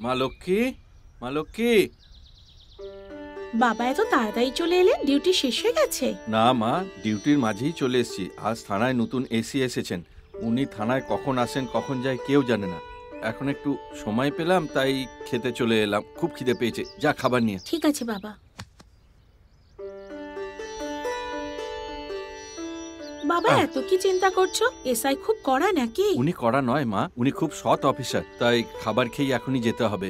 মা লক্ষ্মী, মা লক্ষ্মী। বাবা এত তাড়াতাড়ি চলে এলেন? ডিউটি শেষ হয়ে গেছে? না মা, ডিউটির মাঝেই চলে এসেছি। আজ থানায় নতুন এসি এসেছেন। উনি থানায় কখন আসেন কখন যায় কেউ জানে না। এখন একটু সময় পেলাম তাই খেতে চলে এলাম। খুব খিদে পেয়েছে, যা খাবার নিয়ে। ঠিক আছে বাবা। বাবা এত কি চিন্তা করছো? এসআই খুব কড়া নাকি? উনি কড়া নয় মা, উনি খুব সৎ অফিসার। তাই খাবার খেয়ে এখনই যেতে হবে।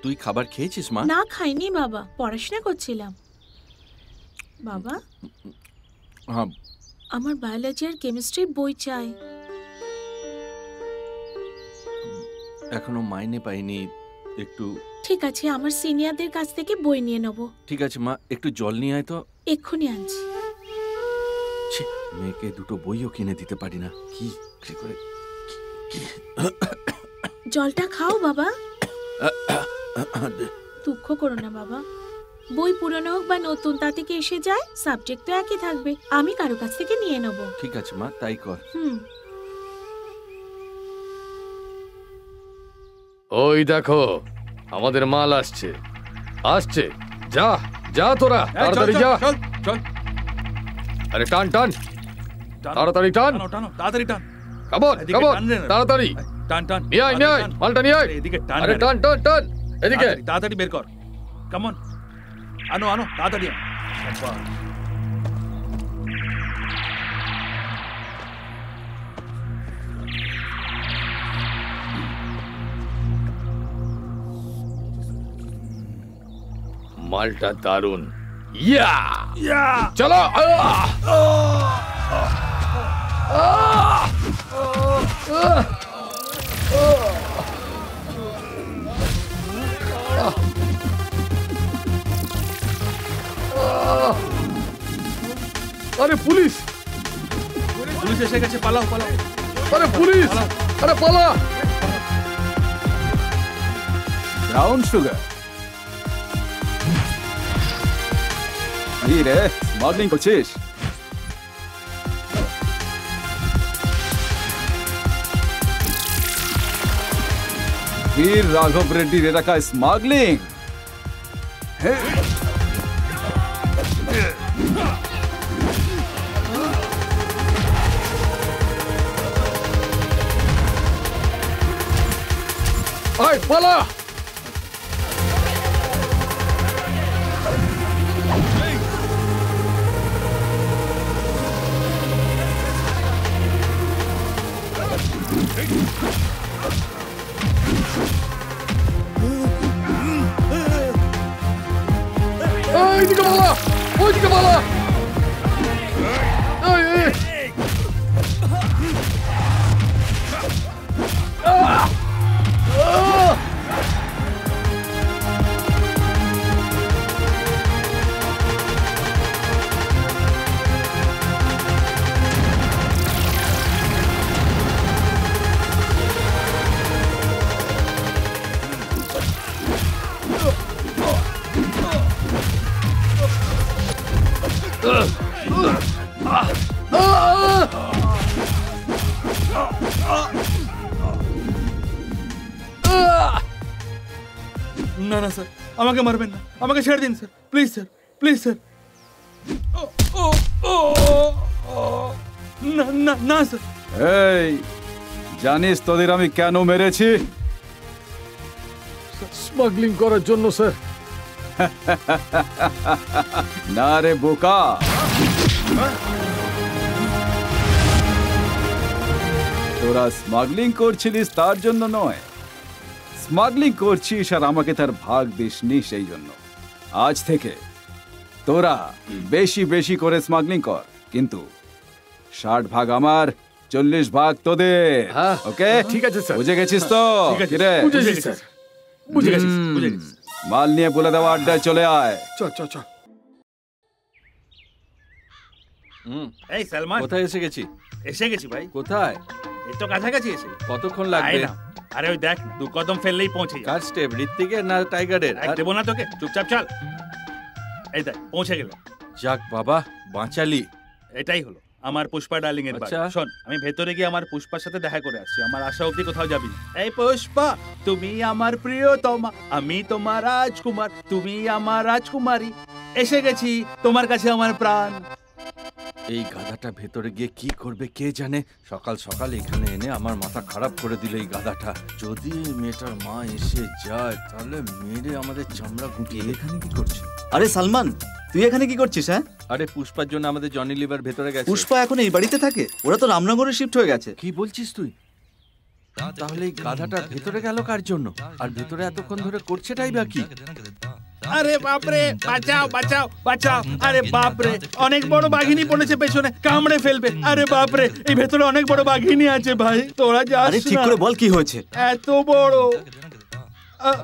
তুই খাবার খেয়েছিস মা? না খাইনি বাবা, পড়াশোনা করছিলাম। বাবা হ্যাঁ। আমার বায়োলজি আর কেমিস্ট্রির বই চাই। এখনো মাইনে পাইনি, একটু। ঠিক আছে, আমার সিনিয়রদের কাছ থেকে বই নিয়ে নেব। ঠিক আছে মা, একটু জল নিয়ে আয় তো। এক্ষুনি আনছি। মেয়েকে দুটো বইও কিনে দিতে পারি না, কি করে। জলটা খাও বাবা। দুঃখ করো না বাবা, বই পুরনো হোক বা নতুন তাতে কি এসে যায়? সাবজেক্ট তো একই থাকবে। আমি কারো কাছ থেকে নিয়ে নেব। ঠিক আছে মা, তাই কর। ওই দেখো আমাদের মাল আসছে আসছে। যা যা তোরা তাড়াতাড়ি যা। চল। আরে টান টান, তাড়াতাড়ি টান, তাড়াতাড়ি টান। কাবর কাবর, তাড়াতাড়ি টান টান, নিয়ে আয় নিয়ে আয়, মালটা নিয়ে আয়। এদিকে টান। আরে টান টান টান, এদিকে তাড়াতাড়ি বের কর। কাম অন, আনো আনো তাড়াতাড়ি। মালটা দারুন। ইয়া চলো। আরে পুলিশ, পুলিশ এসে গেছে, পালাও পালাও। আরে পুলিশ, আরে পালা। Brown sugar. রে স্মাগলিং করছিস? বীর রাঘব রেড্ডির এলাকায় স্মাগলিং? আয় পালা। ওইদিকে পালা, ওইদিকে পালা। না না স্যার, আমাকে মারবেন না, আমাকে ছেড়ে দিন sir, please sir, please sir. না না না স্যার। এই জানিস তোদের আমি কেন মেরেছি? স্মাগলিং করার জন্য স্যার। না রে বোকা, তোরা স্মাগলিং করছিলিস তার জন্য নয়, স্মাগলিং করছিস আর আমাকে তার ভাগ দিসনি সেই জন্য। আজ থেকে তোরা বেশি বেশি করে স্মাগলিং কর, কিন্তু 60 ভাগ আমার, 40 ভাগ তোদের। ওকে ঠিক আছে স্যার। বুঝে গেছিস তো? বুঝেছি স্যার, বুঝে গেছি। মাল নিয়ে বলে দেওয়া আড্ডায় চলে আয়। চল চল চল। এই সালমান, কোথায় এসে গেছি? এসে গেছি ভাই। কোথায়? এই তো কাছাকাছি এসে। কতক্ষণ লাগবে? আরে ওই দেখ, 2 কদম ফেললেই পৌঁছে যাবে। কার স্টেপ, ঋত্বিকের না টাইগারের? দেবো না তোকে, চুপচাপ চল। এই দেখ পৌঁছে গেল। যাক বাবা, বাঁচালি। এটাই হলো, আমার পুষ্পা ডার্লিং এর বাড়ি। আচ্ছা। শোন, আমি ভেতরে গিয়ে আমার পুষ্পার সাথে দেখা করে আসছি। আমার আশা অবধি কোথাও যাবি না। এই পুষ্পা, তুমি আমার প্রিয়তমা, আমি তোমার রাজকুমার, তুমি আমার রাজকুমারী, এসে গেছি তোমার কাছে আমার প্রাণ। এই গাধাটা ভেতরে গিয়ে কি করবে কে জানে। সকাল সকাল এখানে এনে আমার মাথা খারাপ করে দিল এই গাধাটা। যদি এই মেয়েটার মা এসে যায় তাহলে মেরে আমাদের চামড়া গুটিয়ে। এখানে কি করছিস? আরে সালমান, তুই এখানে কি করছিস? হ্যাঁ, আরে পুষ্পার জন্য আমাদের জনি লিভার ভেতরে গেছে। পুষ্পা এখন এই বাড়িতে থাকে? ওরা তো রামনগরে শিফট হয়ে গেছে। কি বলছিস তুই? তাহলে এই গাধাটা ভেতরে গেল কার জন্য? আর ভেতরে এতক্ষণ ধরে করছেটাই বা কি? আরে বাপরে, বাঁচাও বাঁচাও বাঁচাও! আরে বাপরে, অনেক বড় বাঘিনী পড়েছে পেছনে, কামড়ে ফেলবে। আরে বাপরে, এই ভেতরে অনেক বড় বাঘিনী আছে ভাই, তোরা যাস আরে ঠিক না। করে বল কি হয়েছে। এত বড় আরে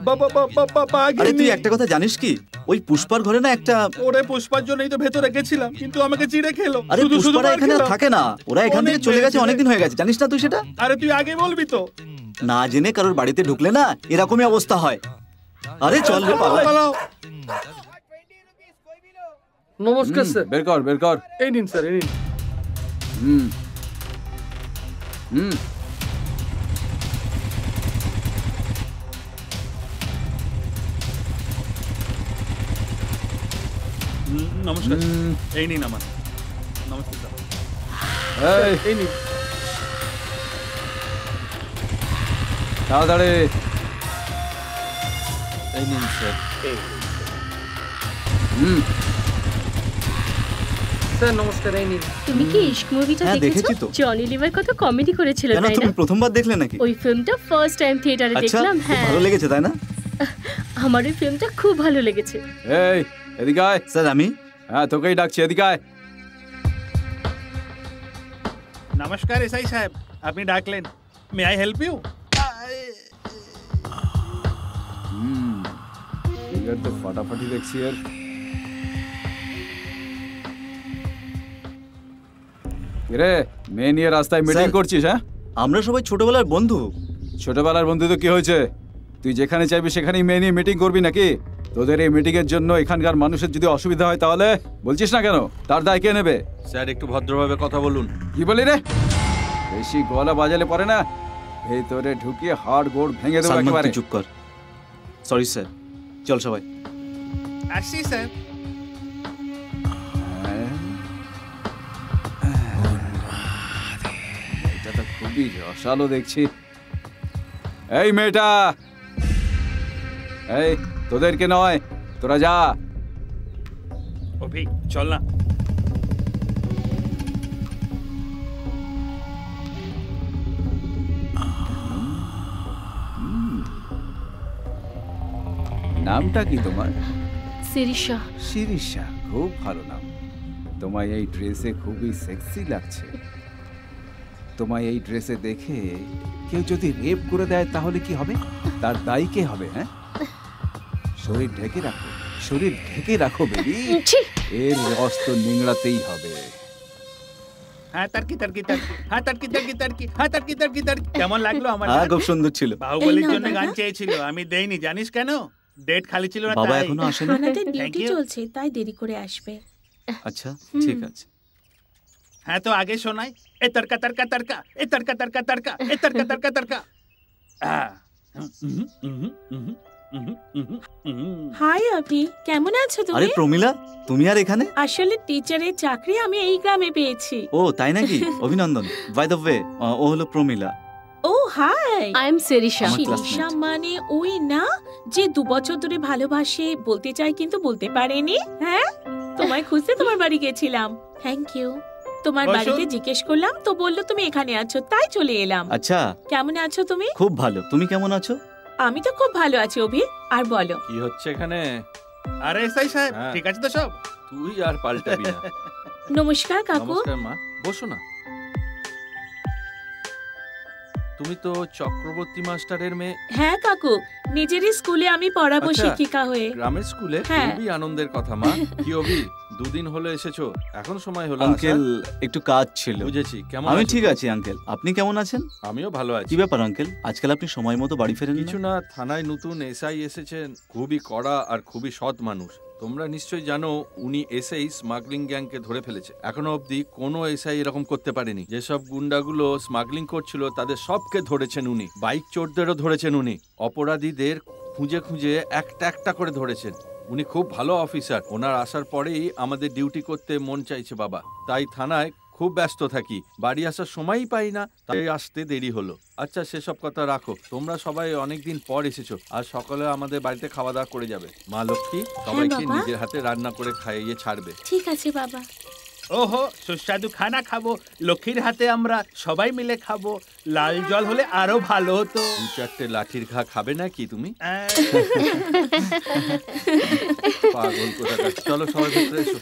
বাঘিনী। তুই একটা কথা জানিস কি, ওই পুষ্পার ঘরে না একটা... ওরে পুষ্পার জন্যই তো ভেতরে গেছিলাম, কিন্তু আমাকে চিড়ে খেলো। আরে শুধু শুধু পুষ্পারা মার এখানে আর খেলাম। থাকে না, ওরা এখান থেকে অনেক চলে গেছে, মেরেছে। অনেকদিন হয়ে গেছে, জানিস না তুই সেটা? আরে তুই আগে বলবি তো। না জেনে কারোর বাড়িতে ঢুকলে না এরকমই অবস্থা হয়। আরে চল রে পাগল। পালাও। নমস্কার স্যার। বের কর বের কর। এই নিন স্যার, এই নিন। হুম হুম নমস্কার। হুম। এই নিন আমার। নমস্কার স্যার। এই এই নিন। তাড়াতাড়ি। এই নিন স্যার। হুম স্যার নমস্কার, এই নিন। তুমি কি ইশক মুভিটা হ্যাঁ, দেখেছো? দেখেছি তো। জনি লিভার কত কমেডি করেছিল, কেন, তাই না? তুমি প্রথমবার দেখলে নাকি? ওই ফিল্মটা ফার্স্ট টাইম থিয়েটারে আচ্ছা, দেখলাম। খুব হ্যাঁ, ভালো লেগেছে তাই না? আমার ওই ফিল্মটা খুব ভালো লেগেছে। এই এদিকে আয়। স্যার আমি... হ্যাঁ তোকেই ডাকছি, এদিকে আয়। নমস্কার এসআই সাহেব, আপনি ডাকলেন। May I help you? হুম ফিগার তো ফাটাফাটি দেখছি এর। রে মেয়ে নিয়ে রাস্তায় মিটিং স্যার। করছিস? হ্যাঁ, আমরা সবাই ছোটবেলার বন্ধু। ছোটবেলার বন্ধু তো কি হয়েছে? তুই যেখানে চাইবি সেখানেই মেয়ে নিয়ে মিটিং করবি নাকি? তোদের এই মিটিং এর জন্য এখানকার মানুষের যদি অসুবিধা হয় তাহলে বলছিস না কেন? তার দায় কে নেবে? স্যার একটু ভদ্রভাবে কথা বলুন। কি বলি রে? বেশি গলা বাজালে পরে না ভেতরে ঢুকিয়ে হাড় গোড় ভেঙে দেবো সালমান একেবারে। তুই চুপ কর। সরি স্যার, চল সবাই। আসছি স্যার। এটা তো খুবই রসালো দেখছি। এই মেয়েটা, এই তোদেরকে নয়, তোরা যা। অভি চল না। নামটা কি তোমার? শিরিষা। শিরিষা, খুব ভালো নাম। তোমায় এই ড্রেসে খুবই সেক্সি লাগছে। তোমায় এই ড্রেসে দেখে কেউ যদি রেপ করে দেয় তাহলে কি হবে? তার দায়ী কে হবে? হ্যাঁ, শরীর ঢেকে রাখো, শরীর ঢেকে রাখো বেবি। ছি! এর রস তো নিংড়াতেই হবে। হ্যাঁ তারকি তারকি তারকি, হ্যাঁ তারকি তারকি তারকি, হ্যাঁ তারকি তারকি তারকি। কেমন লাগলো আমার হ্যাঁ গান? খুব সুন্দর ছিল। বাহুবলীর এই নাও জন্য দাদা। গান চেয়েছিল, আমি দেইনি। জানিস কেন? ডেট খালি ছিল না বাবা তাই। এখনো আসেনি? থানাতে Thank ডিউটি you. চলছে, তাই দেরি করে আসবে। আচ্ছা ঠিক আছে। হ্যাঁ তো আগে শোনাই। এ তরকা তরকা তরকা, এ তরকা তরকা তরকা, এ তরকা তরকা তরকা। হাই অভি, কেমন আছো আরে তুমি? প্রমিলা, তুমি আর এখানে? আসলে টিচারের চাকরি আমি এই গ্রামে পেয়েছি। ও তাই নাকি? অভিনন্দন। বাই দ্য ওয়ে, ও হলো প্রমিলা। ও হাই। I am Shirisha. আমার শিরিষা classmate। মানে ওই না যে 2 বছর ধরে ভালোবাসে, বলতে চাই কিন্তু বলতে পারেনি? হ্যাঁ, তোমায় খুঁজতে তোমার বাড়ি গেছিলাম। Thank you. তোমার বসো। বাড়িতে জিজ্ঞেস করলাম তো বললো তুমি এখানে আছো, তাই চলে এলাম। আচ্ছা, কেমন আছো তুমি? খুব ভালো। তুমি কেমন আছো? আমি তো খুব ভালো আছি অভি। আর বলো। কি হচ্ছে এখানে? আরে এসআই সাহেব, হ্যাঁ। ঠিক আছে তো সব? তুই আর পাল্টাবি না। নমস্কার কাকু। নমস্কার মা, বসো না। তুমি তো চক্রবর্তী মাস্টারের মেয়ে। হ্যাঁ কাকু, নিজেরই স্কুলে আমি পড়াবো আচ্ছা। শিক্ষিকা হয়ে। গ্রামের স্কুলে হ্যাঁ। খুবই আনন্দের কথা মা। কি অভি, দুদিন হলো এসেছো, এখন সময় হলো আঙ্কেল আসার? একটু কাজ ছিল। বুঝেছি। কেমন আমি আছো? ঠিক আছি আঙ্কেল, আপনি কেমন আছেন? আমিও ভালো আছি। কি ব্যাপার আঙ্কেল, আজকাল আপনি সময় মতো বাড়ি ফেরেন কিছু না, থানায় নতুন এসআই এসেছেন, খুবই কড়া আর খুবই সৎ মানুষ। তোমরা নিশ্চয়ই জানো উনি এসেই স্মাগলিং গ্যাংকে ধরে ফেলেছে। এখনো অবধি কোনো এসআই এরকম করতে পারেনি। যেসব গুন্ডাগুলো স্মাগলিং করছিল তাদের সবকে ধরেছেন উনি, বাইক চোরদেরও ধরেছেন উনি, অপরাধীদের খুঁজে খুঁজে একটা একটা করে ধরেছেন। উনি খুব ভালো অফিসার। ওনার আসার পরেই আমাদের ডিউটি করতে মন চাইছে বাবা, তাই থানায় খুব ব্যস্ত থাকি, বাড়ি আসার সময়ই পাই না, তাই আসতে দেরি হলো। আচ্ছা সেসব কথা রাখো, তোমরা সবাই অনেকদিন পর এসেছো, আর সকালে আমাদের বাড়িতে খাওয়া দাওয়া করে যাবে। মা লক্ষ্মী সবাইকে বাবা। নিজের হাতে রান্না করে খাইয়ে ছাড়বে। ঠিক আছে বাবা। ওহো, সুস্বাদু খানা খাবো, লক্ষ্মীর হাতে আমরা সবাই মিলে খাবো। লাল জল হলে আরো ভালো হতো। 2-4টে লাঠির ঘা খাবে নাকি তুমি? আহ, পাগল কোথাকার। চলো সবাই ভেতরে এসো।